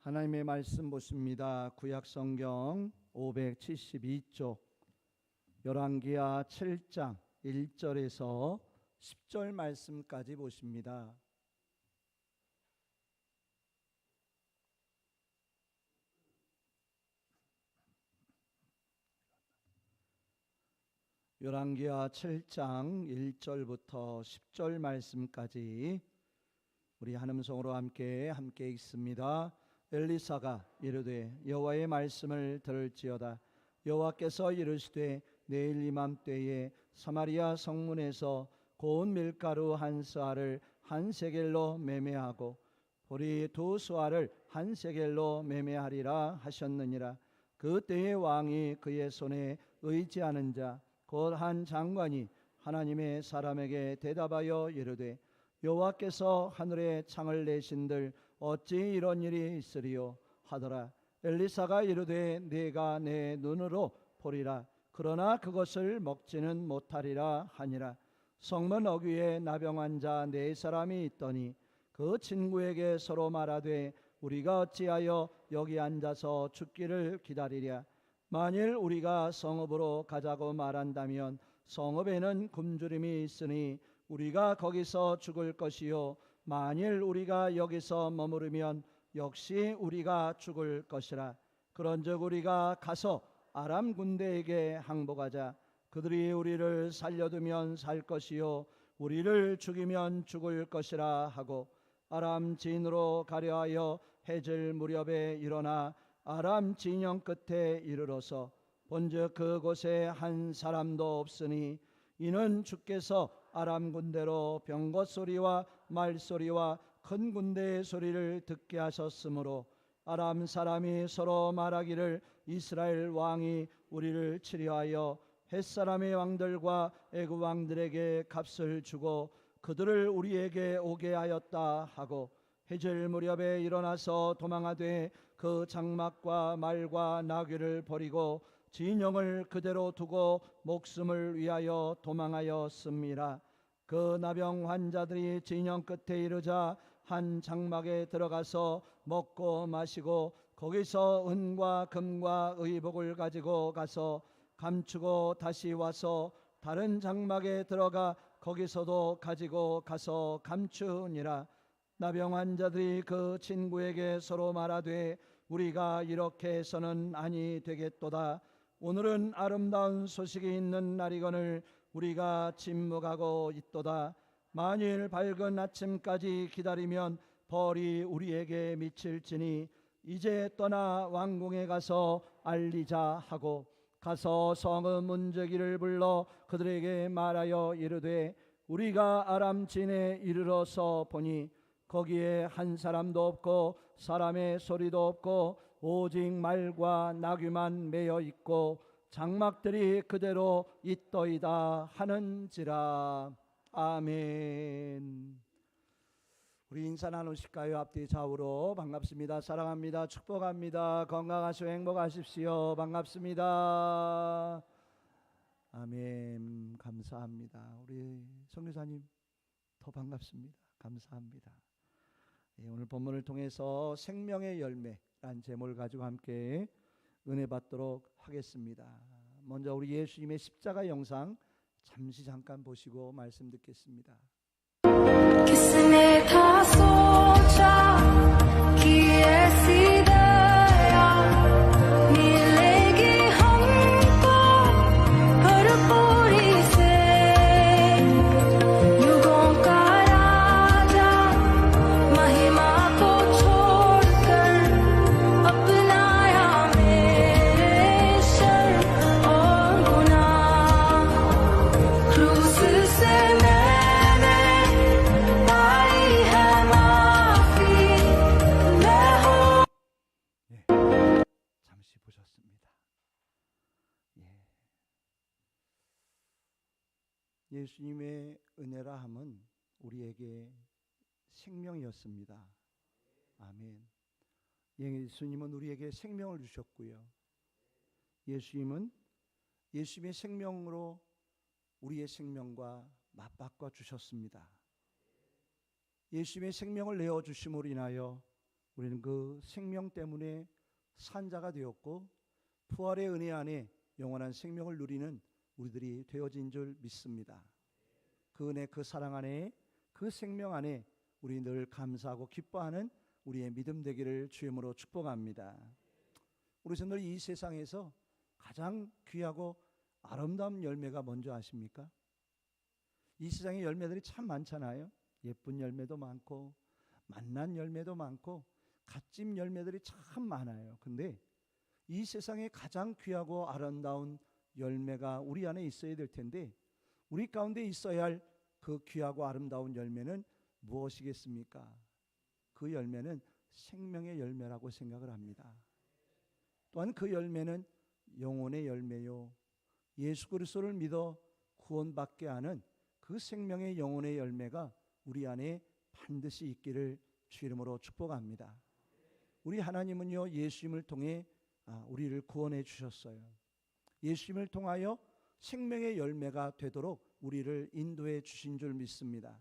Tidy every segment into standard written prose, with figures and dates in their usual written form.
하나님의 말씀 보십니다. 구약성경 572쪽 열왕기하 7장 1절에서 10절 말씀까지 보십니다. 열왕기하 7장 1절부터 10절 말씀까지 우리 한음성으로 함께 읽습니다. 엘리사가 이르되 여호와의 말씀을 들을지어다. 여호와께서 이르시되 내일 이맘때에 사마리아 성문에서 고운 밀가루 한 스아를 한 세겔로 매매하고 보리 두 스아를 한 세겔로 매매하리라 하셨느니라. 그때의 왕이 그의 손에 의지하는 자 곧 한 장관이 하나님의 사람에게 대답하여 이르되 여호와께서 하늘에 창을 내신들 어찌 이런 일이 있으리요 하더라. 엘리사가 이르되 네가 내 눈으로 보리라. 그러나 그것을 먹지는 못하리라 하니라. 성문 어귀에 나병환 자 네 사람이 있더니 그 친구에게 서로 말하되 우리가 어찌하여 여기 앉아서 죽기를 기다리랴. 만일 우리가 성읍으로 가자고 말한다면 성읍에는 굶주림이 있으니 우리가 거기서 죽을 것이요 만일 우리가 여기서 머무르면 역시 우리가 죽을 것이라. 그런즉 우리가 가서 아람 군대에게 항복하자. 그들이 우리를 살려두면 살 것이요 우리를 죽이면 죽을 것이라 하고 아람 진으로 가려하여 해질 무렵에 일어나 아람 진영 끝에 이르러서 본즉 그곳에 한 사람도 없으니 이는 주께서 아람 군대로 병거 소리와 말소리와 큰 군대의 소리를 듣게 하셨으므로 아람 사람이 서로 말하기를 이스라엘 왕이 우리를 치려하여 헷사람의 왕들과 애굽 왕들에게 값을 주고 그들을 우리에게 오게 하였다 하고 해질 무렵에 일어나서 도망하되 그 장막과 말과 나귀를 버리고 진영을 그대로 두고 목숨을 위하여 도망하였습니다. 그 나병 환자들이 진영 끝에 이르자 한 장막에 들어가서 먹고 마시고 거기서 은과 금과 의복을 가지고 가서 감추고 다시 와서 다른 장막에 들어가 거기서도 가지고 가서 감추니라. 나병 환자들이 그 친구에게 서로 말하되 우리가 이렇게 해서는 아니 되겠도다. 오늘은 아름다운 소식이 있는 날이거늘 우리가 침묵하고 있도다. 만일 밝은 아침까지 기다리면 벌이 우리에게 미칠지니 이제 떠나 왕궁에 가서 알리자 하고 가서 성읍 문제기를 불러 그들에게 말하여 이르되 우리가 아람 진에 이르러서 보니 거기에 한 사람도 없고 사람의 소리도 없고 오직 말과 나귀만 매여 있고 장막들이 그대로 있더이다 하는지라. 아멘. 우리 인사 나누실까요? 앞뒤 좌우로. 반갑습니다. 사랑합니다. 축복합니다. 건강하시고 행복하십시오. 반갑습니다. 아멘. 감사합니다. 우리 선교사님 더 반갑습니다. 감사합니다. 오늘 본문을 통해서 생명의 열매란 제목을 가지고 함께 은혜 받도록 하겠습니다. 먼저 우리 예수님의 십자가 영상 잠깐 보시고 말씀 듣겠습니다. 예수님의 은혜라 함은 우리에게 생명이었습니다. 아멘. 예수님은 우리에게 생명을 주셨고요. 예수님은 예수님의 생명으로 우리의 생명과 맞바꿔 주셨습니다. 예수님의 생명을 내어주심으로 인하여 우리는 그 생명 때문에 산자가 되었고 부활의 은혜 안에 영원한 생명을 누리는 우리들이 되어진 줄 믿습니다. 그 은혜, 그 사랑 안에, 그 생명 안에 우리 늘 감사하고 기뻐하는 우리의 믿음 되기를 주임으로 축복합니다. 우리는 늘 이 세상에서 가장 귀하고 아름다운 열매가 뭔지 아십니까? 이 세상에 열매들이 참 많잖아요. 예쁜 열매도 많고 맛난 열매도 많고 갓집 열매들이 참 많아요. 근데 이 세상에 가장 귀하고 아름다운 열매가 우리 안에 있어야 될 텐데 우리 가운데 있어야 할 그 귀하고 아름다운 열매는 무엇이겠습니까? 그 열매는 생명의 열매라고 생각을 합니다. 또한 그 열매는 영혼의 열매요, 예수 그리스도를 믿어 구원받게 하는 그 생명의 영혼의 열매가 우리 안에 반드시 있기를 주 이름으로 축복합니다. 우리 하나님은요, 예수님을 통해 우리를 구원해 주셨어요. 예수님을 통하여 생명의 열매가 되도록 우리를 인도해 주신 줄 믿습니다.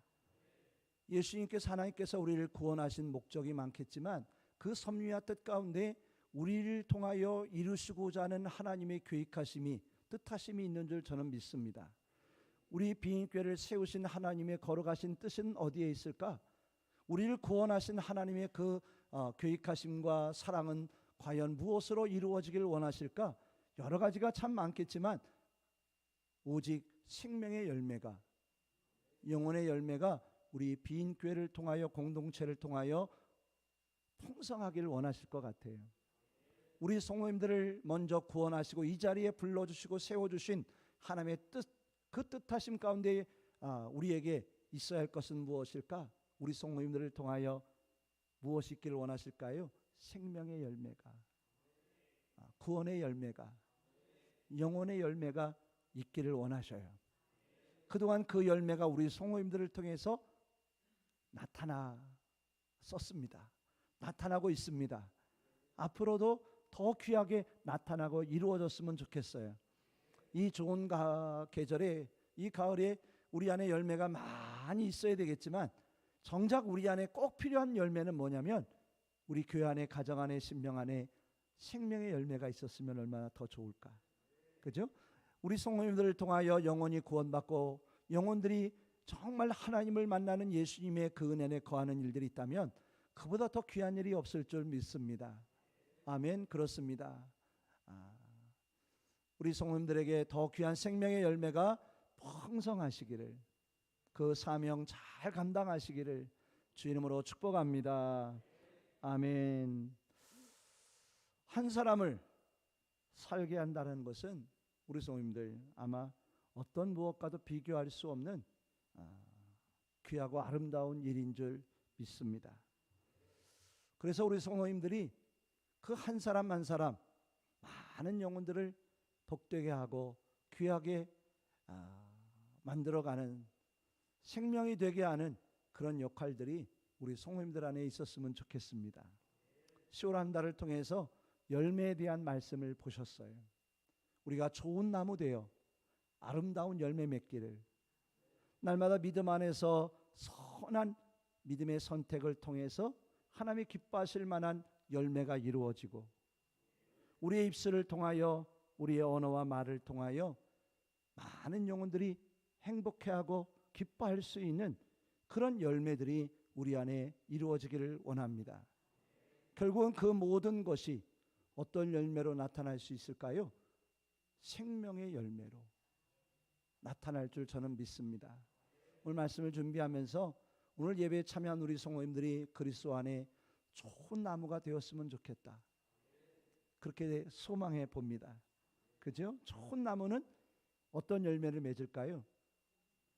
예수님께서, 하나님께서 우리를 구원하신 목적이 많겠지만 그 섭리와 뜻 가운데 우리를 통하여 이루시고자 하는 하나님의 계획하심이, 뜻하심이 있는 줄 저는 믿습니다. 우리 비인교회를 세우신 하나님의 걸어가신 뜻은 어디에 있을까? 우리를 구원하신 하나님의 그 계획하심과 사랑은 과연 무엇으로 이루어지길 원하실까? 여러 가지가 참 많겠지만 오직 생명의 열매가, 영혼의 열매가 우리 비인교회를 통하여, 공동체를 통하여 풍성하기를 원하실 것 같아요. 우리 성도님들을 먼저 구원하시고 이 자리에 불러주시고 세워주신 하나님의 뜻, 그 뜻하심 가운데 우리에게 있어야 할 것은 무엇일까? 우리 성도님들을 통하여 무엇이 있기를 원하실까요? 생명의 열매가, 구원의 열매가, 영혼의 열매가 있기를 원하셔요. 그동안 그 열매가 우리 성도님들을 통해서 나타났었습니다. 나타나고 있습니다. 앞으로도 더 귀하게 나타나고 이루어졌으면 좋겠어요. 이 좋은 계절에, 이 가을에 우리 안에 열매가 많이 있어야 되겠지만 정작 우리 안에 꼭 필요한 열매는 뭐냐면 우리 교회 안에, 가정 안에, 신명 안에 생명의 열매가 있었으면 얼마나 더 좋을까. 그죠? 우리 성도님들을 통하여 영혼이 구원받고 영혼들이 정말 하나님을 만나는 예수님의 그 은혜 안에 거하는 일들이 있다면 그보다 더 귀한 일이 없을 줄 믿습니다. 아멘. 그렇습니다. 우리 성도님들에게 더 귀한 생명의 열매가 풍성하시기를, 그 사명 잘 감당하시기를 주 이름으로 축복합니다. 아멘. 한 사람을 살게 한다는 것은 우리 성도님들 아마 어떤 무엇과도 비교할 수 없는 귀하고 아름다운 일인 줄 믿습니다. 그래서 우리 성도님들이 그 한 사람 한 사람 많은 영혼들을 복되게 하고 귀하게 만들어가는, 생명이 되게 하는 그런 역할들이 우리 성도님들 안에 있었으면 좋겠습니다. 10월 한 달을 통해서 열매에 대한 말씀을 보셨어요. 우리가 좋은 나무 되어 아름다운 열매 맺기를, 날마다 믿음 안에서 선한 믿음의 선택을 통해서 하나님이 기뻐하실 만한 열매가 이루어지고 우리의 입술을 통하여, 우리의 언어와 말을 통하여 많은 영혼들이 행복해하고 기뻐할 수 있는 그런 열매들이 우리 안에 이루어지기를 원합니다. 결국은 그 모든 것이 어떤 열매로 나타날 수 있을까요? 생명의 열매로 나타날 줄 저는 믿습니다. 오늘 말씀을 준비하면서 오늘 예배에 참여한 우리 성도님들이 그리스도 안에 좋은 나무가 되었으면 좋겠다, 그렇게 소망해 봅니다. 그죠? 좋은 나무는 어떤 열매를 맺을까요?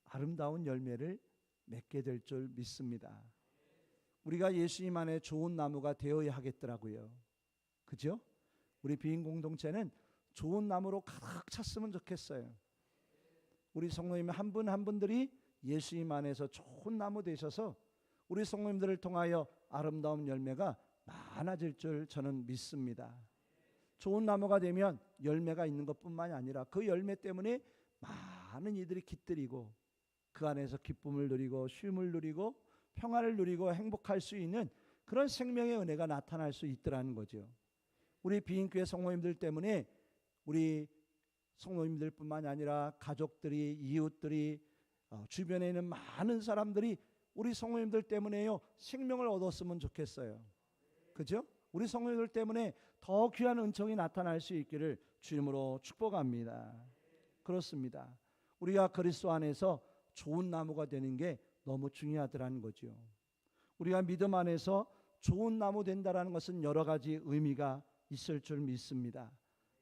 아름다운 열매를 맺게 될 줄 믿습니다. 우리가 예수님 안에 좋은 나무가 되어야 하겠더라고요. 그죠? 우리 비인 공동체는 좋은 나무로 가득 찼으면 좋겠어요. 우리 성도님 한 분 한 분들이 예수님 안에서 좋은 나무 되셔서 우리 성도님들을 통하여 아름다운 열매가 많아질 줄 저는 믿습니다. 좋은 나무가 되면 열매가 있는 것뿐만이 아니라 그 열매 때문에 많은 이들이 깃들이고 그 안에서 기쁨을 누리고 쉼을 누리고 평화를 누리고 행복할 수 있는 그런 생명의 은혜가 나타날 수 있더라는 거죠. 우리 비인교회 성도님들 때문에 우리 성도님들뿐만이 아니라 가족들이, 이웃들이, 주변에 있는 많은 사람들이 우리 성도님들 때문에요 생명을 얻었으면 좋겠어요. 그죠? 우리 성도님들 때문에 더 귀한 은총이 나타날 수 있기를 주님으로 축복합니다. 그렇습니다. 우리가 그리스도 안에서 좋은 나무가 되는 게 너무 중요하더라는 거죠. 우리가 믿음 안에서 좋은 나무 된다라는 것은 여러 가지 의미가 있을 줄 믿습니다.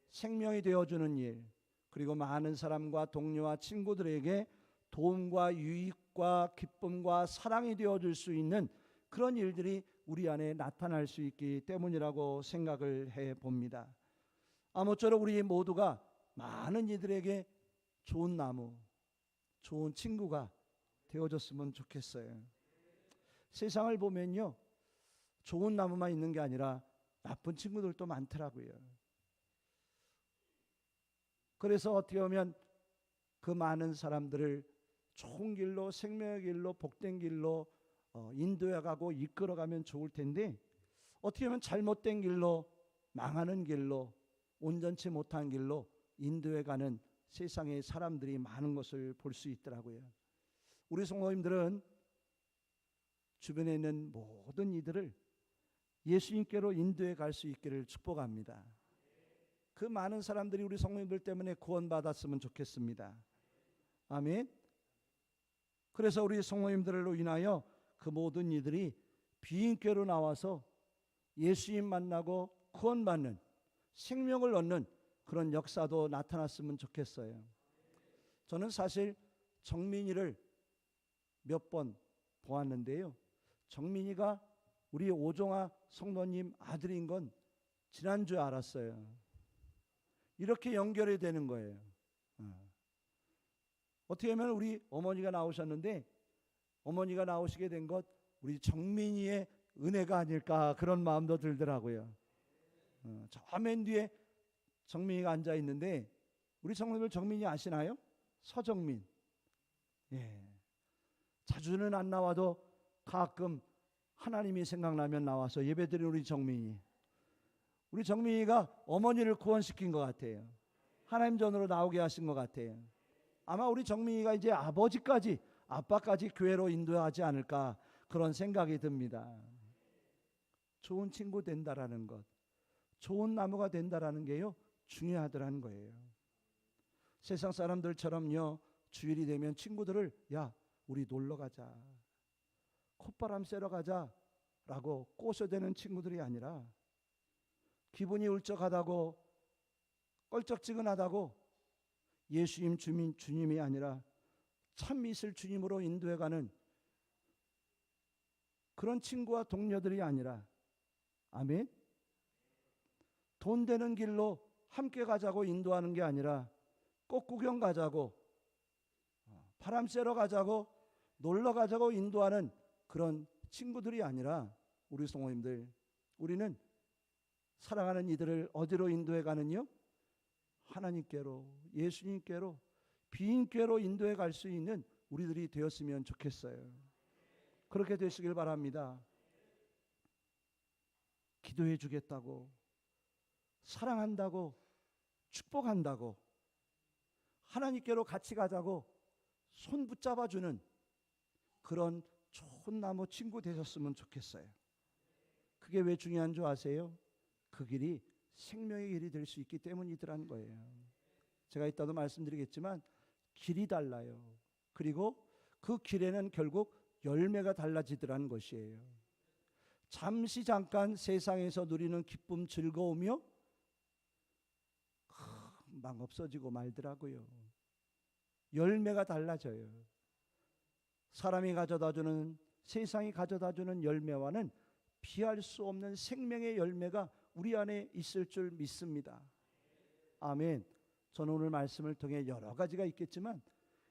생명이 되어주는 일, 그리고 많은 사람과 동료와 친구들에게 도움과 유익과 기쁨과 사랑이 되어줄 수 있는 그런 일들이 우리 안에 나타날 수 있기 때문이라고 생각을 해봅니다. 아무쪼록 우리 모두가 많은 이들에게 좋은 나무, 좋은 친구가 되어줬으면 좋겠어요. 세상을 보면요, 좋은 나무만 있는 게 아니라 나쁜 친구들도 많더라고요. 그래서 어떻게 보면 그 많은 사람들을 좋은 길로, 생명의 길로, 복된 길로 인도해가고 이끌어가면 좋을 텐데, 어떻게 보면 잘못된 길로, 망하는 길로, 온전치 못한 길로 인도해가는 세상의 사람들이 많은 것을 볼 수 있더라고요. 우리 성도님들은 주변에 있는 모든 이들을 예수님께로 인도해 갈 수 있기를 축복합니다. 그 많은 사람들이 우리 성도님들 때문에 구원받았으면 좋겠습니다. 아멘. 그래서 우리 성도님들로 인하여 그 모든 이들이 비인교로 나와서 예수님 만나고 구원받는, 생명을 얻는 그런 역사도 나타났으면 좋겠어요. 저는 사실 정민이를 몇 번 보았는데요, 정민이가 우리 오종아 성도님 아들인 건 지난주에 알았어요. 이렇게 연결이 되는 거예요. 어떻게 보면 우리 어머니가 나오셨는데, 어머니가 나오시게 된 것 우리 정민이의 은혜가 아닐까, 그런 마음도 들더라고요. 저 맨 뒤에 정민이가 앉아 있는데, 우리 성도님들 정민이 아시나요? 서정민. 예. 자주는 안 나와도 가끔 하나님이 생각나면 나와서 예배드리는 우리 정민이. 우리 정민이가 어머니를 구원시킨 것 같아요. 하나님 전으로 나오게 하신 것 같아요. 아마 우리 정민이가 이제 아버지까지, 아빠까지 교회로 인도하지 않을까, 그런 생각이 듭니다. 좋은 친구 된다라는 것, 좋은 나무가 된다라는 게요 중요하더라는 거예요. 세상 사람들처럼요 주일이 되면 친구들을 야 우리 놀러 가자, 콧바람 쐬러 가자 라고 꼬셔대는 친구들이 아니라, 기분이 울적하다고, 껄쩍지근하다고 예수님 주님이 아니라 참 있을 주님으로 인도해가는 그런 친구와 동료들이 아니라, 아멘, 돈 되는 길로 함께 가자고 인도하는 게 아니라, 꽃 구경 가자고, 바람 쐬러 가자고, 놀러 가자고 인도하는 그런 친구들이 아니라, 우리 성도님들, 우리는 사랑하는 이들을 어디로 인도해 가느냐? 하나님께로, 예수님께로, 비인께로 인도해 갈 수 있는 우리들이 되었으면 좋겠어요. 그렇게 되시길 바랍니다. 기도해 주겠다고, 사랑한다고, 축복한다고, 하나님께로 같이 가자고 손 붙잡아 주는 그런 좋은 나무 친구 되셨으면 좋겠어요. 그게 왜 중요한 줄 아세요? 그 길이 생명의 길이 될 수 있기 때문이더라는 거예요. 제가 이따도 말씀드리겠지만 길이 달라요. 그리고 그 길에는 결국 열매가 달라지더라는 것이에요. 잠시 잠깐 세상에서 누리는 기쁨, 즐거움이요 막 없어지고 말더라고요. 열매가 달라져요. 사람이 가져다주는, 세상이 가져다주는 열매와는 비할 수 없는 생명의 열매가 우리 안에 있을 줄 믿습니다. 아멘. 저는 오늘 말씀을 통해 여러 가지가 있겠지만,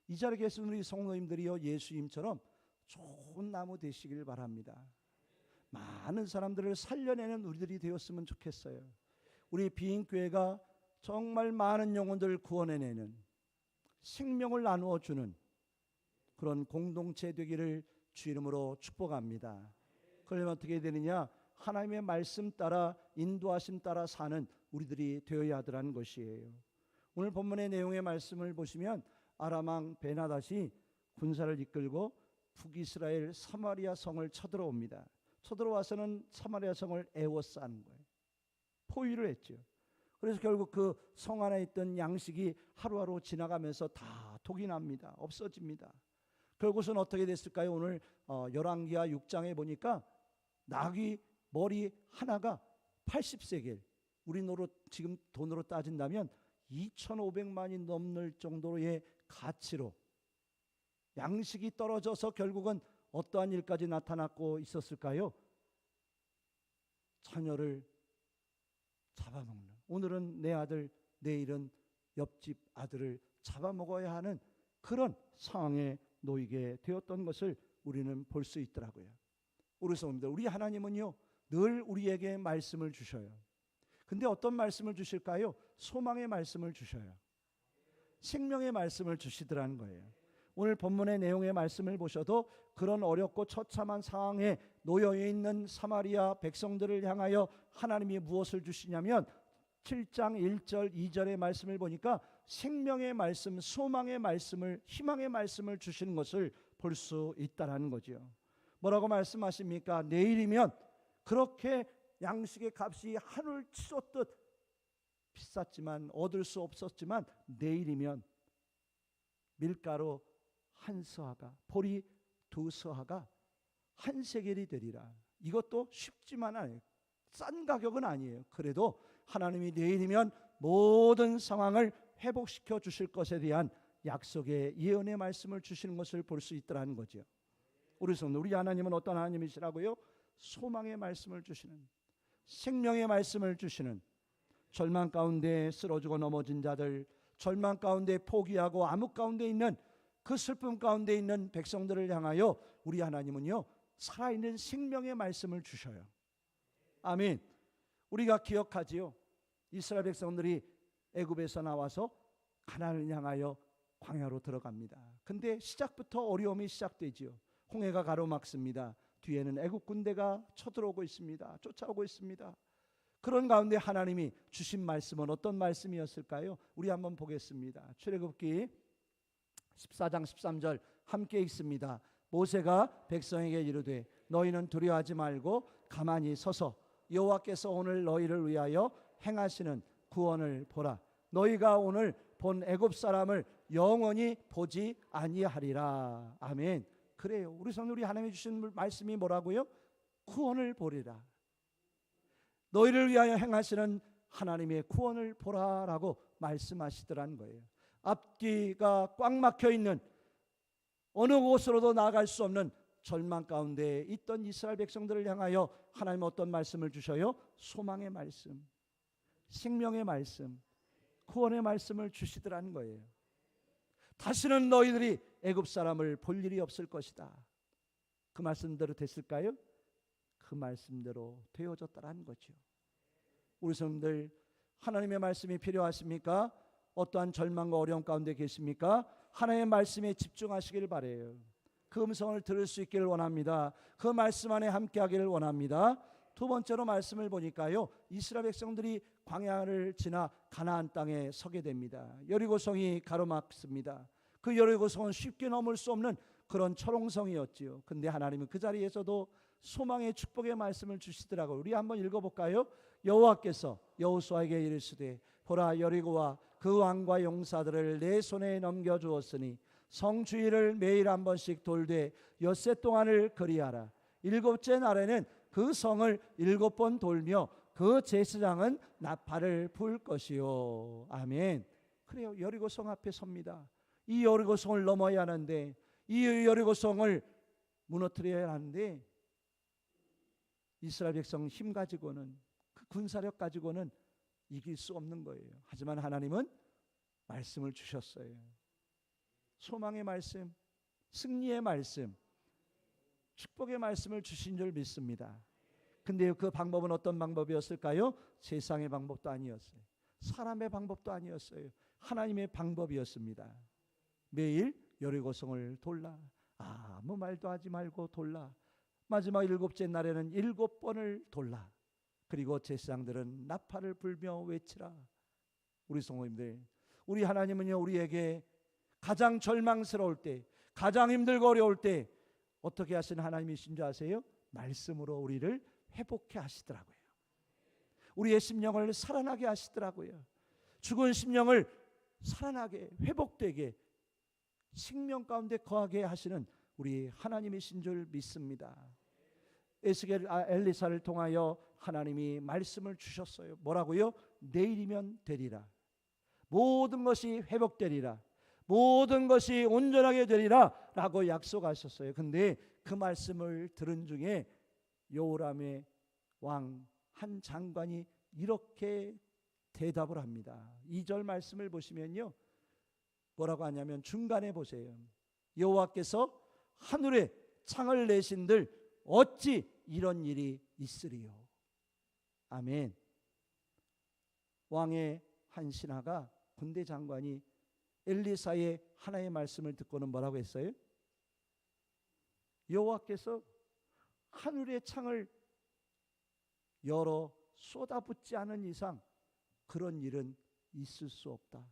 이 자리에 계신 우리 성도님들이요 예수님처럼 좋은 나무 되시길 바랍니다. 많은 사람들을 살려내는 우리들이 되었으면 좋겠어요. 우리 비인교회가 정말 많은 영혼들을 구원해내는, 생명을 나누어 주는 그런 공동체 되기를 주 이름으로 축복합니다. 그러려면 어떻게 해야 되느냐? 하나님의 말씀 따라 인도하심 따라 사는 우리들이 되어야 하더라는 것이에요. 오늘 본문의 내용의 말씀을 보시면 아람 왕 베나닷이 군사를 이끌고 북이스라엘 사마리아 성을 쳐들어옵니다. 쳐들어와서는 사마리아 성을 에워싸는 거예요. 포위를 했죠. 그래서 결국 그 성 안에 있던 양식이 하루하루 지나가면서 다 독이 납니다. 없어집니다. 결국은 어떻게 됐을까요? 오늘 열왕기하 6장에 보니까 나귀 머리 하나가 80세겔, 우리나라로 지금 돈으로 따진다면 2,500만이 넘을 정도의 가치로 양식이 떨어져서 결국은 어떠한 일까지 나타났고 있었을까요? 자녀를 잡아먹는, 오늘은 내 아들, 내일은 옆집 아들을 잡아먹어야 하는 그런 상황에 놓이게 되었던 것을 우리는 볼 수 있더라고요. 우리 성도님들, 우리 하나님은요 늘 우리에게 말씀을 주셔요. 근데 어떤 말씀을 주실까요? 소망의 말씀을 주셔요. 생명의 말씀을 주시더라는 거예요. 오늘 본문의 내용의 말씀을 보셔도 그런 어렵고 처참한 상황에 놓여 있는 사마리아 백성들을 향하여 하나님이 무엇을 주시냐면 7장 1절 2절의 말씀을 보니까 생명의 말씀, 소망의 말씀을, 희망의 말씀을 주시는 것을 볼 수 있다라는 거죠. 뭐라고 말씀하십니까? 내일이면 그렇게 양식의 값이 하늘 치솟듯 비쌌지만, 얻을 수 없었지만, 내일이면 밀가루 한 서하가, 보리 두 서하가 한 세겔이 되리라. 이것도 쉽지만 않아요. 싼 가격은 아니에요. 그래도 하나님이 내일이면 모든 상황을 회복시켜 주실 것에 대한 약속의 예언의 말씀을 주시는 것을 볼 수 있더라는 거죠. 우리 하나님은 어떤 하나님이시라고요? 소망의 말씀을 주시는, 생명의 말씀을 주시는, 절망 가운데 쓰러지고 넘어진 자들, 절망 가운데 포기하고 암흑 가운데 있는, 그 슬픔 가운데 있는 백성들을 향하여 우리 하나님은요 살아있는 생명의 말씀을 주셔요. 아멘. 우리가 기억하지요. 이스라엘 백성들이 애굽에서 나와서 가나안을 향하여 광야로 들어갑니다. 근데 시작부터 어려움이 시작되지요. 홍해가 가로막습니다. 뒤에는 애굽 군대가 쳐들어오고 있습니다. 쫓아오고 있습니다. 그런 가운데 하나님이 주신 말씀은 어떤 말씀이었을까요? 우리 한번 보겠습니다. 출애굽기 14장 13절 함께 읽습니다. 모세가 백성에게 이르되 너희는 두려워하지 말고 가만히 서서 여호와께서 오늘 너희를 위하여 행하시는 구원을 보라. 너희가 오늘 본 애굽 사람을 영원히 보지 아니하리라. 아멘. 그래요. 우리 하나님이 주신 말씀이 뭐라고요? 구원을 보리라. 너희를 위하여 행하시는 하나님의 구원을 보라라고 말씀하시더라는 거예요. 앞뒤가 꽉 막혀 있는, 어느 곳으로도 나아갈 수 없는 절망 가운데 있던 이스라엘 백성들을 향하여 하나님 어떤 말씀을 주셔요? 소망의 말씀, 생명의 말씀, 구원의 말씀을 주시더라는 거예요. 다시는 너희들이 애굽 사람을 볼 일이 없을 것이다. 그 말씀대로 됐을까요? 그 말씀대로 되어졌다라는 거죠. 우리 성도들, 하나님의 말씀이 필요하십니까? 어떠한 절망과 어려움 가운데 계십니까? 하나님의 말씀에 집중하시기를 바라요. 그 음성을 들을 수 있기를 원합니다. 그 말씀 안에 함께하기를 원합니다. 두 번째로 말씀을 보니까요, 이스라엘 백성들이 광야를 지나 가나안 땅에 서게 됩니다. 여리고성이 가로막습니다. 그 여리고성은 쉽게 넘을 수 없는 그런 철옹성이었지요. 근데 하나님은 그 자리에서도 소망의 축복의 말씀을 주시더라고요. 우리 한번 읽어볼까요? 여호와께서 여호수아에게 이르시되 보라, 여리고와 그 왕과 용사들을 내 손에 넘겨주었으니 성주의를 매일 한 번씩 돌되 엿새 동안을 그리하라. 일곱째 날에는 그 성을 7번 돌며 그 제사장은 나팔을 불 것이요. 아멘. 그래요. 여리고성 앞에 섭니다. 이 여리고성을 넘어야 하는데, 이 여리고성을 무너뜨려야 하는데, 이스라엘 백성 힘 가지고는, 그 군사력 가지고는 이길 수 없는 거예요. 하지만 하나님은 말씀을 주셨어요. 소망의 말씀, 승리의 말씀, 축복의 말씀을 주신 줄 믿습니다. 근데 그 방법은 어떤 방법이었을까요? 세상의 방법도 아니었어요. 사람의 방법도 아니었어요. 하나님의 방법이었습니다. 매일 여리고성을 돌라. 아무 말도 하지 말고 돌라. 마지막 일곱째 날에는 7번을 돌라. 그리고 제사장들은 나팔을 불며 외치라. 우리 성도님들, 우리 하나님은요, 우리에게 가장 절망스러울 때, 가장 힘들고 어려울 때 어떻게 하시는 하나님이신 줄 아세요? 말씀으로 우리를 회복해 하시더라고요. 우리의 심령을 살아나게 하시더라고요. 죽은 심령을 살아나게, 회복되게, 생명 가운데 거하게 하시는 우리 하나님이신 줄 믿습니다. 엘리사를 통하여 하나님이 말씀을 주셨어요. 뭐라고요? 내일이면 되리라. 모든 것이 회복되리라. 모든 것이 온전하게 되리라 라고 약속하셨어요. 근데 그 말씀을 들은 중에 요람의 왕 한 장관이 이렇게 대답을 합니다. 2절 말씀을 보시면요, 뭐라고 하냐면 중간에 보세요. 여호와께서 하늘에 창을 내신들 어찌 이런 일이 있으리요. 아멘. 왕의 한 신하가, 군대 장관이 엘리사의 하나의 말씀을 듣고는 뭐라고 했어요? 여호와께서 하늘의 창을 열어 쏟아붓지 않은 이상 그런 일은 있을 수 없다.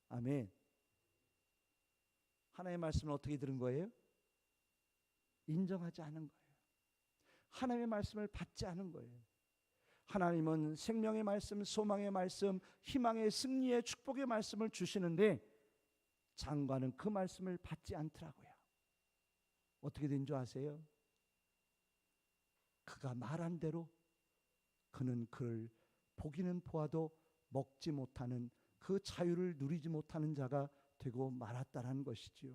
아멘. 하나의 말씀을 어떻게 들은 거예요? 인정하지 않은 거예요. 하나님의 말씀을 받지 않은 거예요. 하나님은 생명의 말씀, 소망의 말씀, 희망의, 승리의, 축복의 말씀을 주시는데 장관은 그 말씀을 받지 않더라고요. 어떻게 된 줄 아세요? 그가 말한 대로 그는 그를 보기는 보아도 먹지 못하는, 그 자유를 누리지 못하는 자가 되고 말았다는 것이지요.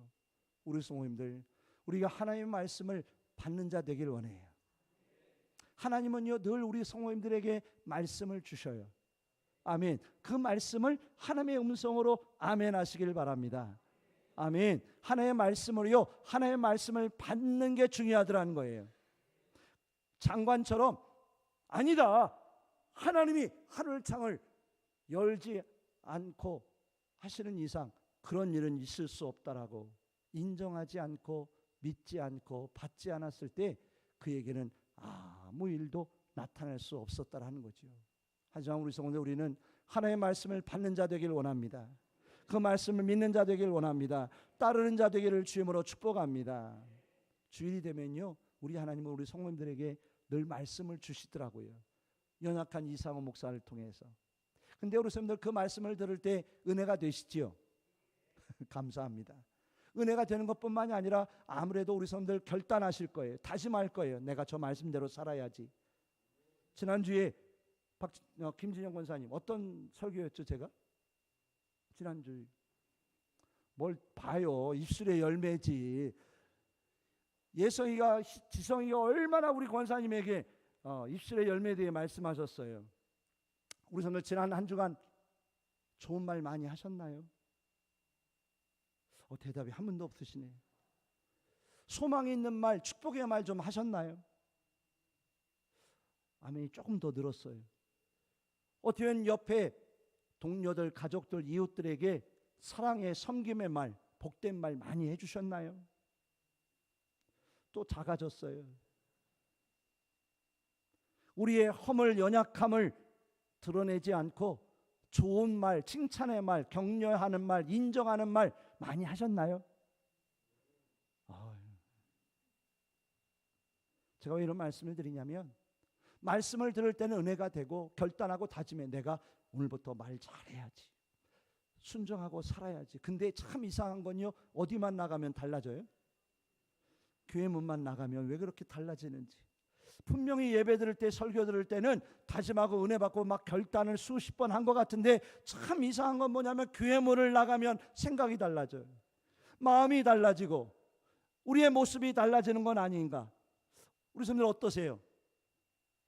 우리 성도님들, 우리가 하나님의 말씀을 받는 자 되길 원해요. 하나님은요, 늘 우리 성도님들에게 말씀을 주셔요. 아멘. 그 말씀을 하나님의 음성으로 아멘 하시길 바랍니다. 아멘. 하나님의 말씀으로요, 하나님의 말씀을 받는 게 중요하더라는 거예요. 장관처럼 아니다, 하나님이 하늘 창을 열지 않고 하시는 이상 그런 일은 있을 수 없다라고 인정하지 않고 믿지 않고 받지 않았을 때 그에게는 아무 일도 나타날 수 없었다라는 거죠. 하지만 우리 성도들, 우리는 하나님의 말씀을 받는 자 되기를 원합니다. 그 말씀을 믿는 자 되기를 원합니다. 따르는 자 되기를 주임으로 축복합니다. 주일이 되면요, 우리 하나님은 우리 성도님들에게 늘 말씀을 주시더라고요. 연약한 이상호 목사를 통해서. 근데 우리 성도님들, 그 말씀을 들을 때 은혜가 되시지요? 감사합니다. 은혜가 되는 것뿐만이 아니라 아무래도 우리 성도들 결단하실 거예요. 다짐할 거예요. 내가 저 말씀대로 살아야지. 지난주에 김진영 권사님 어떤 설교였죠? 제가 지난주 뭘 봐요. 입술의 열매지. 예성이가, 지성이가 얼마나 우리 권사님에게 입술의 열매에 대해 말씀하셨어요. 우리 성도 지난 한 주간 좋은 말 많이 하셨나요? 대답이 한 번도 없으시네. 소망이 있는 말, 축복의 말 좀 하셨나요? 아멘이 조금 더 늘었어요. 어떻게 옆에 동료들, 가족들, 이웃들에게 사랑의, 섬김의 말, 복된 말 많이 해주셨나요? 또 작아졌어요. 우리의 허물, 연약함을 드러내지 않고 좋은 말, 칭찬의 말, 격려하는 말, 인정하는 말 많이 하셨나요? 제가 왜 이런 말씀을 드리냐면, 말씀을 들을 때는 은혜가 되고 결단하고 다짐해. 내가 오늘부터 말 잘해야지, 순종하고 살아야지. 근데 참 이상한 건요, 어디만 나가면 달라져요? 교회 문만 나가면 왜 그렇게 달라지는지. 분명히 예배 들을 때, 설교 들을 때는 다짐하고 은혜 받고 막 결단을 수십 번 한 것 같은데 참 이상한 건 뭐냐면 교회 문을 나가면 생각이 달라져요. 마음이 달라지고 우리의 모습이 달라지는 건 아닌가. 우리 선생님 어떠세요?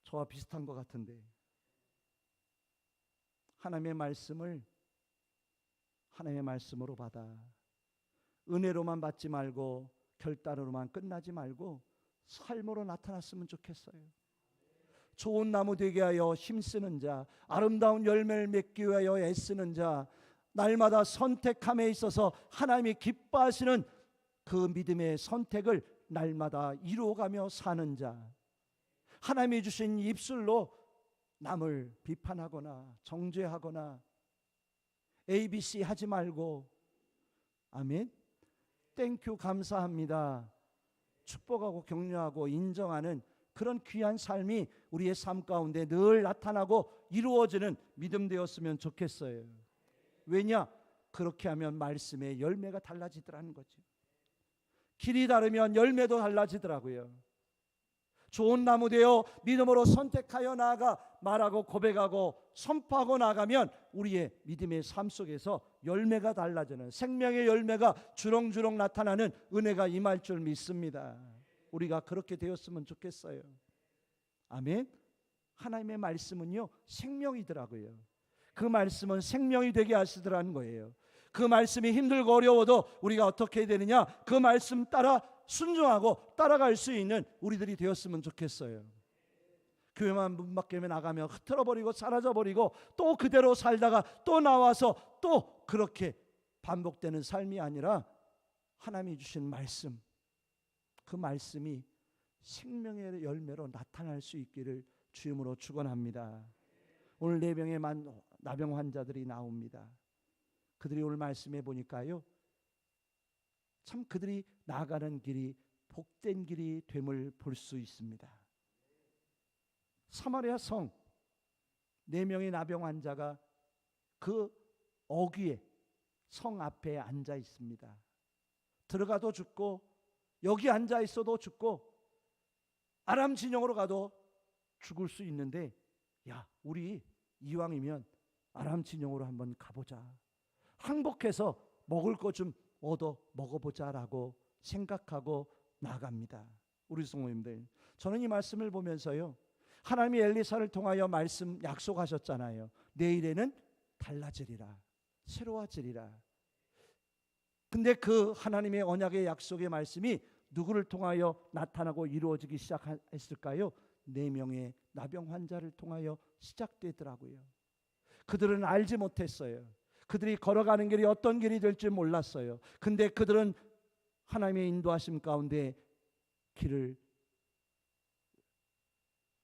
저와 비슷한 것 같은데. 하나님의 말씀을 하나님의 말씀으로 받아 은혜로만 받지 말고 결단으로만 끝나지 말고 삶으로 나타났으면 좋겠어요. 좋은 나무 되게 하여 힘쓰는 자, 아름다운 열매를 맺기 위하여 애쓰는 자, 날마다 선택함에 있어서 하나님이 기뻐하시는 그 믿음의 선택을 날마다 이루어가며 사는 자, 하나님이 주신 입술로 남을 비판하거나 정죄하거나 ABC 하지 말고 아멘, 땡큐 감사합니다, 축복하고 격려하고 인정하는 그런 귀한 삶이 우리의 삶 가운데 늘 나타나고 이루어지는 믿음 되었으면 좋겠어요. 왜냐? 그렇게 하면 말씀의 열매가 달라지더라는 거죠. 길이 다르면 열매도 달라지더라고요. 좋은 나무 되어 믿음으로 선택하여 나아가 말하고 고백하고 선포하고 나가면 우리의 믿음의 삶 속에서 열매가 달라지는, 생명의 열매가 주렁주렁 나타나는 은혜가 임할 줄 믿습니다. 우리가 그렇게 되었으면 좋겠어요. 아멘. 하나님의 말씀은요 생명이더라고요. 그 말씀은 생명이 되게 하시더라는 거예요. 그 말씀이 힘들고 어려워도 우리가 어떻게 해야 되느냐, 그 말씀 따라 순종하고 따라갈 수 있는 우리들이 되었으면 좋겠어요. 교회만 문 밖에 나가면 흐트러버리고 사라져버리고 또 그대로 살다가 또 나와서 또 그렇게 반복되는 삶이 아니라 하나님이 주신 말씀, 그 말씀이 생명의 열매로 나타날 수 있기를 주임으로 축원합니다. 오늘 4명의 나병 환자들이 나옵니다. 그들이 오늘 말씀해 보니까요, 참 그들이 나아가는 길이 복된 길이 됨을 볼 수 있습니다. 사마리아 성 4명의 나병 환자가 그 어귀에 성 앞에 앉아 있습니다. 들어가도 죽고 여기 앉아 있어도 죽고 아람 진영으로 가도 죽을 수 있는데, 야, 우리 이왕이면 아람 진영으로 한번 가보자, 항복해서 먹을 것 좀 얻어 먹어보자라고 생각하고 나갑니다. 우리 성도님들, 저는 이 말씀을 보면서요, 하나님이 엘리사를 통하여 말씀 약속하셨잖아요. 내일에는 달라지리라, 새로워지리라. 근데 그 하나님의 언약의 약속의 말씀이 누구를 통하여 나타나고 이루어지기 시작했을까요? 4명의 나병 환자를 통하여 시작되더라고요. 그들은 알지 못했어요. 그들이 걸어가는 길이 어떤 길이 될지 몰랐어요. 근데 그들은 하나님의 인도하심 가운데 길을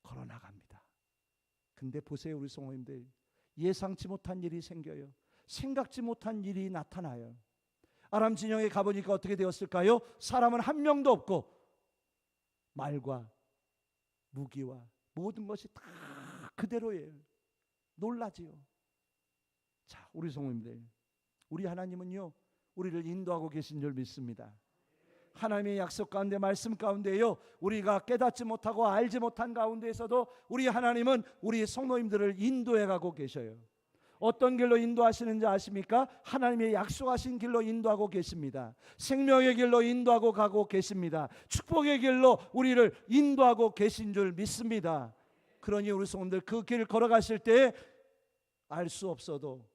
걸어나갑니다. 근데 보세요, 우리 성도님들, 예상치 못한 일이 생겨요. 생각지 못한 일이 나타나요. 아람 진영에 가보니까 어떻게 되었을까요? 사람은 한 명도 없고 말과 무기와 모든 것이 다 그대로예요. 놀라지요. 자, 우리 성도님들, 우리 하나님은요 우리를 인도하고 계신 줄 믿습니다. 하나님의 약속 가운데, 말씀 가운데요, 우리가 깨닫지 못하고 알지 못한 가운데에서도 우리 하나님은 우리 성도님들을 인도해 가고 계셔요. 어떤 길로 인도하시는지 아십니까? 하나님의 약속하신 길로 인도하고 계십니다. 생명의 길로 인도하고 가고 계십니다. 축복의 길로 우리를 인도하고 계신 줄 믿습니다. 그러니 우리 성도들, 그 길을 걸어가실 때 알 수 없어도,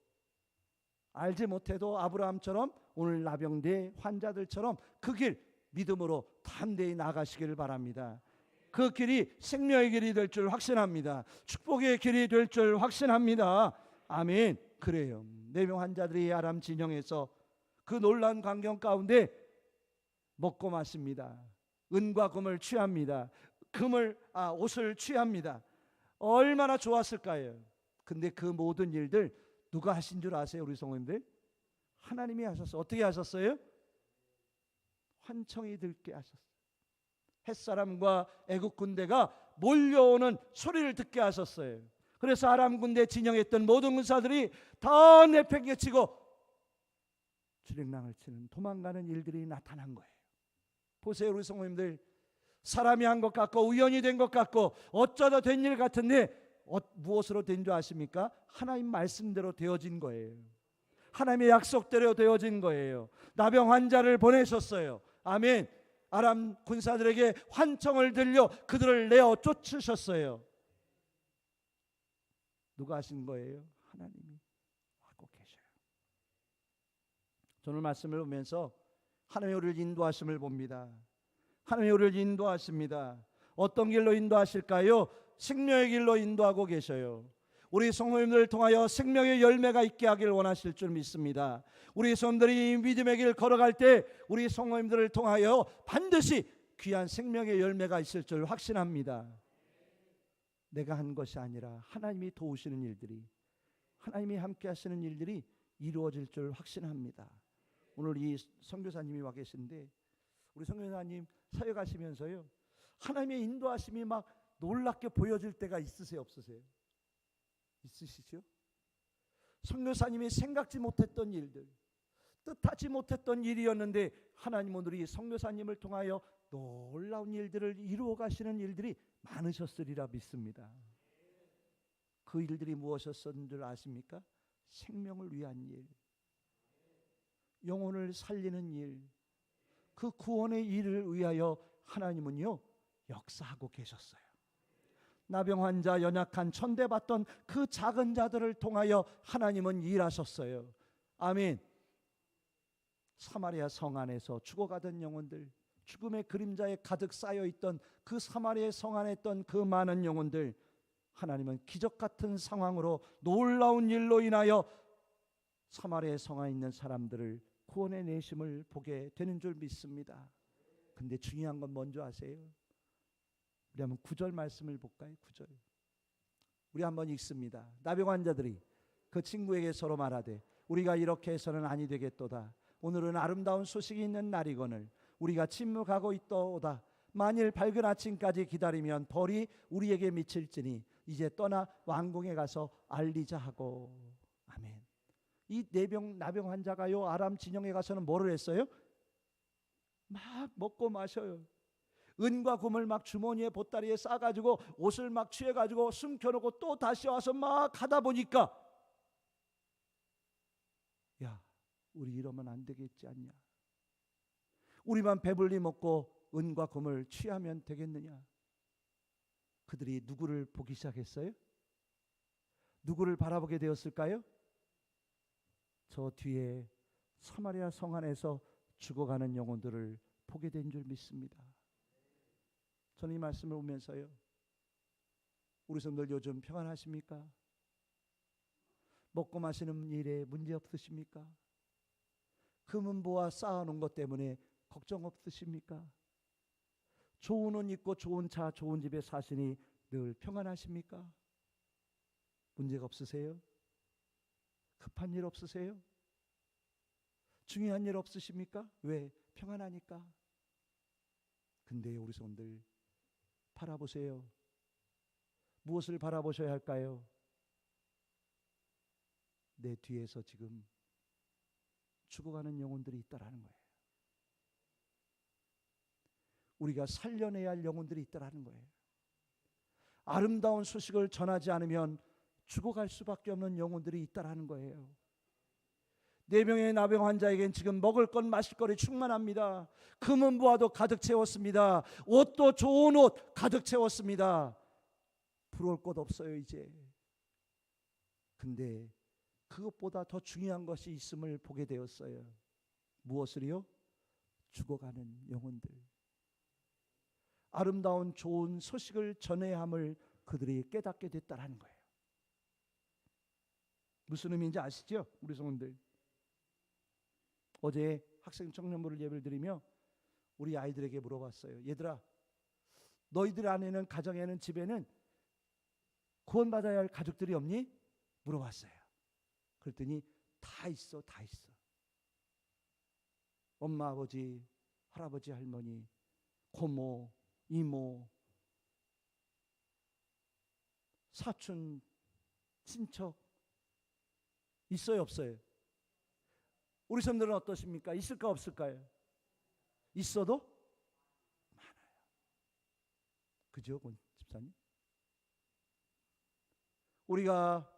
알지 못해도 아브라함처럼 오늘 나병대 환자들처럼 그 길 믿음으로 담대히 나가시기를 바랍니다. 그 길이 생명의 길이 될 줄 확신합니다. 축복의 길이 될 줄 확신합니다. 아멘. 그래요. 4명 환자들이 아람 진영에서 그 놀라운 광경 가운데 먹고 마십니다. 은과 금을 취합니다. 옷을 취합니다. 얼마나 좋았을까요? 근데 그 모든 일들 누가 하신 줄 아세요, 우리 성도님들? 하나님이 하셨어요. 어떻게 하셨어요? 환청이 들게 하셨어요. 햇사람과 애국 군대가 몰려오는 소리를 듣게 하셨어요. 그래서 아람 군대 진영에 있던 모든 군사들이 다 내팽개치고 주랭랑을 치는, 도망가는 일들이 나타난 거예요. 보세요, 우리 성도님들, 사람이 한 것 같고 우연이 된 것 같고 어쩌다 된 일 같은데 무엇으로 된 줄 아십니까? 하나님 말씀대로 되어진 거예요. 하나님의 약속대로 되어진 거예요. 나병 환자를 보내셨어요. 아멘. 아람 군사들에게 환청을 들려 그들을 내어 쫓으셨어요. 누가 하신 거예요? 하나님이 하고 계셔요. 저는 말씀을 보면서 하나님의 우리를 인도하심을 봅니다. 하나님의 우리를 인도하십니다. 어떤 길로 인도하실까요? 생명의 길로 인도하고 계셔요. 우리 성도님들을 통하여 생명의 열매가 있게 하길 원하실 줄 믿습니다. 우리 성도들이 믿음의 길 걸어갈 때 우리 성도님들을 통하여 반드시 귀한 생명의 열매가 있을 줄 확신합니다. 내가 한 것이 아니라 하나님이 도우시는 일들이, 하나님이 함께 하시는 일들이 이루어질 줄 확신합니다. 오늘 이 선교사님이 와 계신데, 우리 선교사님 사역하시면서요, 하나님의 인도하심이 막 놀랍게 보여질 때가 있으세요, 없으세요? 있으시죠? 선교사님이 생각지 못했던 일들, 뜻하지 못했던 일이었는데 하나님은 우리 선교사님을 통하여 놀라운 일들을 이루어 가시는 일들이 많으셨으리라 믿습니다. 그 일들이 무엇이었던 줄 아십니까? 생명을 위한 일, 영혼을 살리는 일, 그 구원의 일을 위하여 하나님은요 역사하고 계셨어요. 나병 환자, 연약한, 천대받던 그 작은 자들을 통하여 하나님은 일하셨어요. 아멘. 사마리아 성 안에서 죽어가던 영혼들, 죽음의 그림자에 가득 쌓여있던 그 사마리아 성 안에 있던 그 많은 영혼들, 하나님은 기적 같은 상황으로 놀라운 일로 인하여 사마리아 성 안에 있는 사람들을 구원의 내심을 보게 되는 줄 믿습니다. 근데 중요한 건 뭔지 아세요? 우리 한번 9절 말씀을 볼까요? 9절 우리 한번 읽습니다. 나병 환자들이 그 친구에게 서로 말하되 우리가 이렇게 해서는 아니 되겠도다. 오늘은 아름다운 소식이 있는 날이거늘 우리가 침묵하고 있도다. 만일 밝은 아침까지 기다리면 벌이 우리에게 미칠지니 이제 떠나 왕궁에 가서 알리자 하고. 아멘. 이 나병 환자가요 아람 진영에 가서는 뭐를 했어요? 막 먹고 마셔요. 은과 금을 막 주머니에 보따리에 싸가지고 옷을 막 취해가지고 숨겨놓고 또 다시 와서 막 하다 보니까, 야, 우리 이러면 안 되겠지 않냐? 우리만 배불리 먹고 은과 금을 취하면 되겠느냐? 그들이 누구를 보기 시작했어요? 누구를 바라보게 되었을까요? 저 뒤에 사마리아 성 안에서 죽어가는 영혼들을 보게 된 줄 믿습니다. 저는 이 말씀을 보면서요, 우리 성도들 요즘 평안하십니까? 먹고 마시는 일에 문제 없으십니까? 금은보화 쌓아놓은 것 때문에 걱정 없으십니까? 좋은 옷 입고 좋은 차 좋은 집에 사시니 늘 평안하십니까? 문제가 없으세요? 급한 일 없으세요? 중요한 일 없으십니까? 왜? 평안하니까. 근데 우리 성도들 바라보세요. 무엇을 바라보셔야 할까요? 내 뒤에서 지금 죽어가는 영혼들이 있다라는 거예요. 우리가 살려내야 할 영혼들이 있다라는 거예요. 아름다운 소식을 전하지 않으면 죽어갈 수밖에 없는 영혼들이 있다라는 거예요. 4명의 나병 환자에겐 지금 먹을 것 마실 것이 충만합니다. 금은보화도 가득 채웠습니다. 옷도 좋은 옷 가득 채웠습니다. 부러울 것 없어요 이제. 근데 그것보다 더 중요한 것이 있음을 보게 되었어요. 무엇을요? 죽어가는 영혼들. 아름다운 좋은 소식을 전해야 함을 그들이 깨닫게 됐다는 거예요. 무슨 의미인지 아시죠? 우리 성도들. 어제 학생 청년부를 예배를 드리며 우리 아이들에게 물어봤어요. 얘들아, 너희들 안에는, 가정에는, 집에는 구원받아야 할 가족들이 없니? 물어봤어요. 그랬더니 다 있어, 다 있어. 엄마, 아버지, 할아버지, 할머니, 고모, 이모, 사촌, 친척 있어요, 없어요? 우리 성도들은 어떠십니까? 있을까 없을까요? 있어도 많아요. 그죠, 권 집사님? 우리가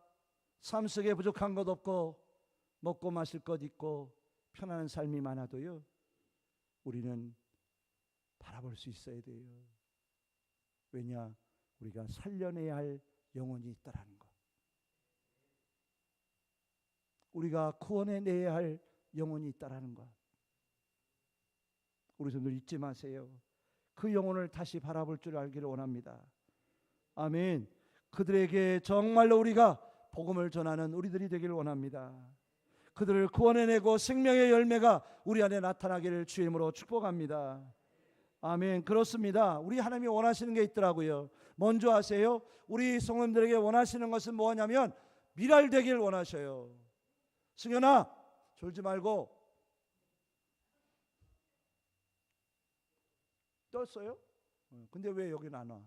삶 속에 부족한 것 없고 먹고 마실 것 있고 편안한 삶이 많아도요, 우리는 바라볼 수 있어야 돼요. 왜냐? 우리가 살려내야 할 영혼이 있다라는 것. 우리가 구원해내야 할 영혼이 있다라는 것. 우리 성도들 잊지 마세요. 그 영혼을 다시 바라볼 줄 알기를 원합니다. 아멘. 그들에게 정말로 우리가 복음을 전하는 우리들이 되기를 원합니다. 그들을 구원해내고 생명의 열매가 우리 안에 나타나기를 주의 이름으로 축복합니다. 아멘. 그렇습니다. 우리 하나님이 원하시는 게 있더라고요. 먼저 아세요? 우리 성도님들에게 원하시는 것은 뭐냐면 밀알되길 원하셔요. 승현아, 졸지 말고. 떴어요? 근데 왜 여기는 안 와?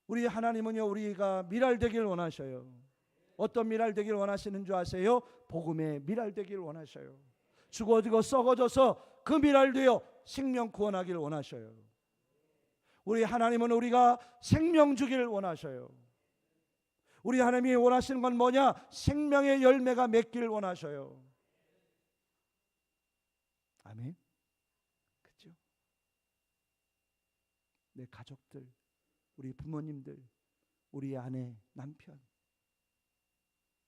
우리 하나님은요, 우리가 밀알되길 원하셔요. 어떤 밀알되길 원하시는 줄 아세요? 복음의 밀알되길 원하셔요. 죽어지고 썩어져서 그 밀알되어 생명 구원하길 원하셔요. 우리 하나님은 우리가 생명 주기를 원하셔요. 우리 하나님이 원하시는 건 뭐냐? 생명의 열매가 맺기를 원하셔요. 아멘. 그렇죠? 내 가족들, 우리 부모님들, 우리 아내, 남편,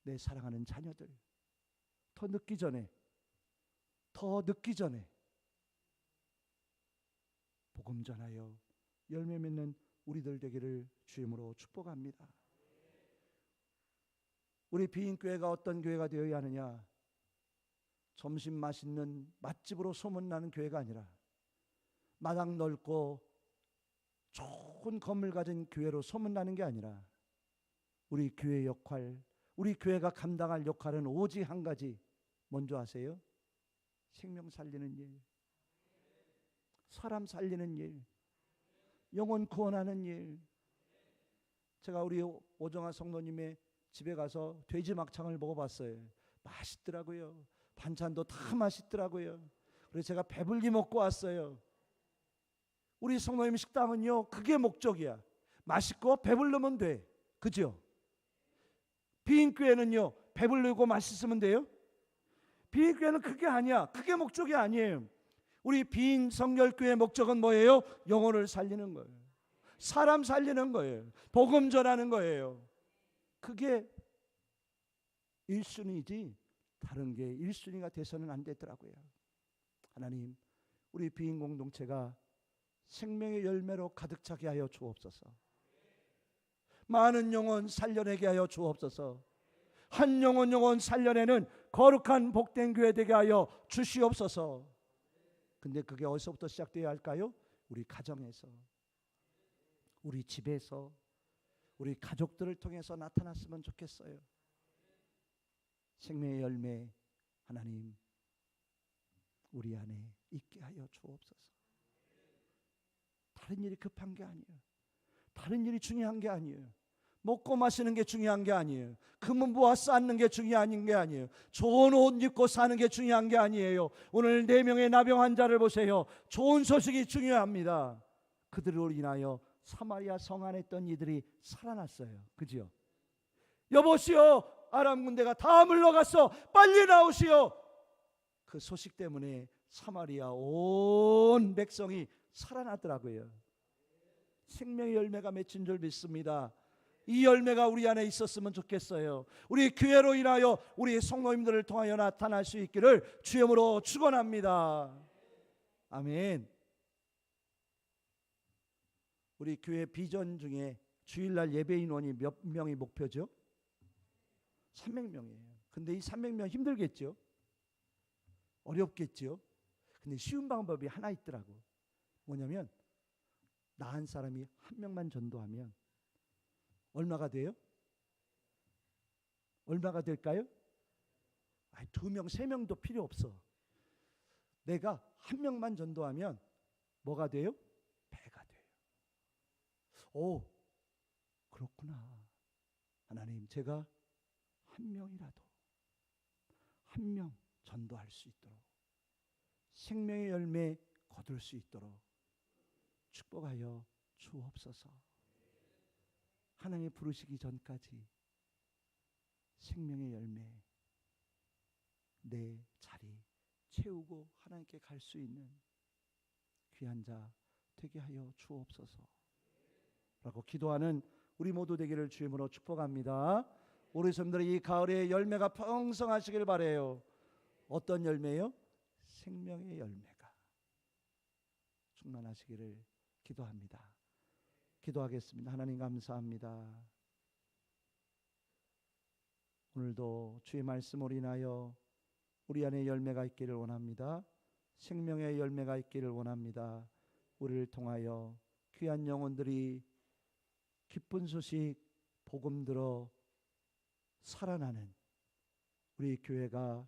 내 사랑하는 자녀들 더 늦기 전에 복음 전하여 열매 맺는 우리들 되기를 주임으로 축복합니다. 우리 비인교회가 어떤 교회가 되어야 하느냐? 점심 맛있는 맛집으로 소문나는 교회가 아니라 마당 넓고 좋은 건물 가진 교회로 소문나는 게 아니라 우리 교회 역할, 우리 교회가 감당할 역할은 오직 한 가지. 먼저 아세요? 생명 살리는 일, 사람 살리는 일, 영혼 구원하는 일. 제가 우리 오정아 성도님의 집에 가서 돼지 막창을 먹어봤어요. 맛있더라고요. 반찬도 다 맛있더라고요. 그래서 제가 배불리 먹고 왔어요. 우리 성도님 식당은요, 그게 목적이야. 맛있고 배불르면 돼. 그죠? 비인교회는요, 배불르고 맛있으면 돼요? 비인교회는 그게 아니야. 그게 목적이 아니에요. 우리 비인 성결교회의 목적은 뭐예요? 영혼을 살리는 거예요. 사람 살리는 거예요. 복음 전하는 거예요. 그게 1순위지 다른 게 1순위가 돼서는 안 되더라고요. 하나님, 우리 비인 공동체가 생명의 열매로 가득 차게 하여 주옵소서. 많은 영혼 살려내게 하여 주옵소서. 한 영혼 살려내는 거룩한 복된 교회 되게 하여 주시옵소서. 근데 그게 어디서부터 시작되어야 할까요? 우리 가정에서, 우리 집에서, 우리 가족들을 통해서 나타났으면 좋겠어요. 생명의 열매 하나님 우리 안에 있게 하여 주옵소서. 다른 일이 급한 게 아니에요. 다른 일이 중요한 게 아니에요. 먹고 마시는 게 중요한 게 아니에요. 금은 부와 쌓는 게 중요한 게 아니에요. 좋은 옷 입고 사는 게 중요한 게 아니에요. 오늘 4명의 나병 환자를 보세요. 좋은 소식이 중요합니다. 그들로 인하여 사마리아 성 안에 있던 이들이 살아났어요. 그죠? 여보시오, 아람 군대가 다 물러갔어. 빨리 나오시오. 그 소식 때문에 사마리아 온 백성이 살아났더라고요. 생명의 열매가 맺힌 줄 믿습니다. 이 열매가 우리 안에 있었으면 좋겠어요. 우리 교회로 인하여 우리 성도님들을 통하여 나타날 수 있기를 주님으로 축원합니다. 아멘. 우리 교회 비전 중에 주일날 예배 인원이 몇 명이 목표죠? 300명이에요. 근데 이 300명 힘들겠죠? 어렵겠죠? 근데 쉬운 방법이 하나 있더라고. 뭐냐면 나은 사람이 한 명만 전도하면 얼마가 돼요? 얼마가 될까요? 2명, 3명도 필요 없어. 내가 한 명만 전도하면 뭐가 돼요? 배가 돼요. 오, 그렇구나. 하나님, 제가 한 명이라도 한 명 전도할 수 있도록 생명의 열매 거둘 수 있도록 축복하여 주옵소서. 하나님의 부르시기 전까지 생명의 열매 내 자리 채우고 하나님께 갈 수 있는 귀한 자 되게 하여 주옵소서 라고 기도하는 우리 모두 되기를 주임으로 축복합니다. 우리 성도들이 이 가을에 열매가 풍성하시길 바라요. 어떤 열매요? 생명의 열매가 충만하시기를 기도합니다. 기도하겠습니다. 하나님 감사합니다. 오늘도 주의 말씀으로 인하여 우리 안에 열매가 있기를 원합니다. 생명의 열매가 있기를 원합니다. 우리를 통하여 귀한 영혼들이 기쁜 소식 복음 들어 살아나는 우리 교회가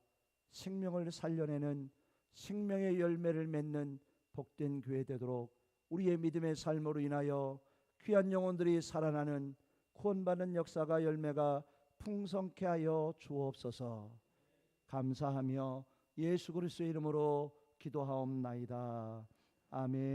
생명을 살려내는 생명의 열매를 맺는 복된 교회 되도록 우리의 믿음의 삶으로 인하여 귀한 영혼들이 살아나는 구원받는 역사가 열매가 풍성케 하여 주옵소서. 감사하며 예수 그리스도의 이름으로 기도하옵나이다. 아멘.